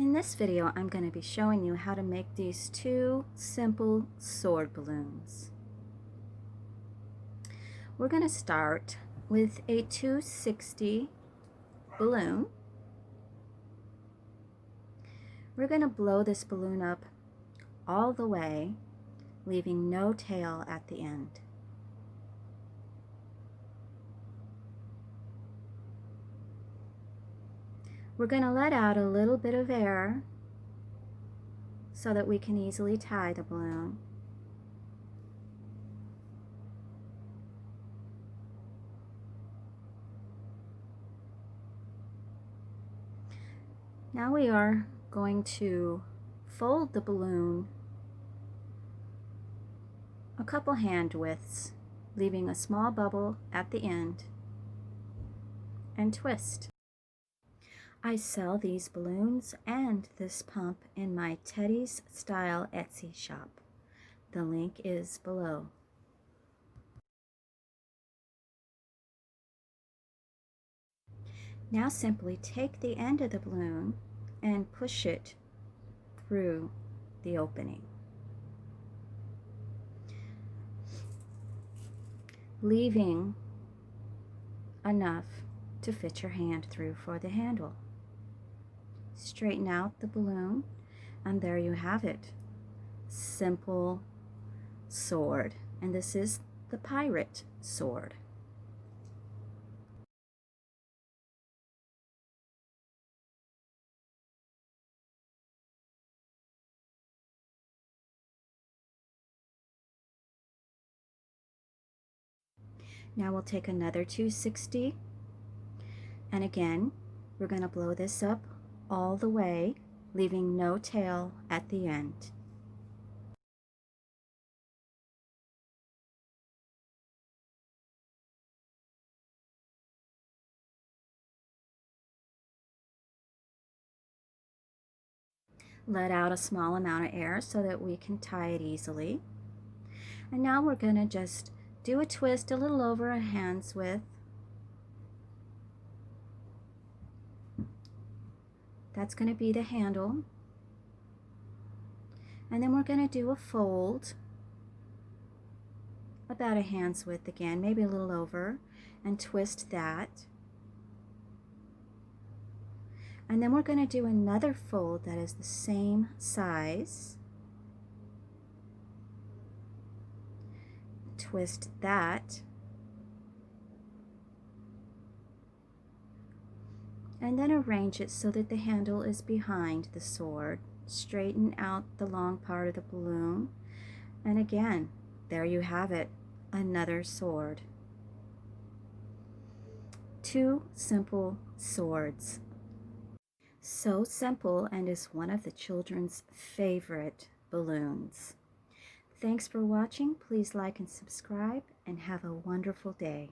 In this video, I'm going to be showing you how to make these two simple sword balloons. We're going to start with a 260 balloon. We're going to blow this balloon up all the way, leaving no tail at the end. We're going to let out a little bit of air so that we can easily tie the balloon. Now we are going to fold the balloon a couple hand widths, leaving a small bubble at the end, and twist. I sell these balloons and this pump in my Teddy's Style Etsy shop. The link is below. Now simply take the end of the balloon and push it through the opening, leaving enough to fit your hand through for the handle. Straighten out the balloon, and there you have it. Simple sword. And this is the pirate sword. Now we'll take another 260, and again we're going to blow this up all the way, leaving no tail at the end. Let out a small amount of air so that we can tie it easily. And now we're going to just do a twist a little over a hand's width. That's going to be the handle. And then we're going to do a fold about a hand's width again, maybe a little over, and twist that. And then we're going to do another fold that is the same size. Twist that. And then arrange it so that the handle is behind the sword. Straighten out the long part of the balloon. And again, there you have it, another sword. Two simple swords. So simple, and is one of the children's favorite balloons. Thanks for watching. Please like and subscribe, and have a wonderful day.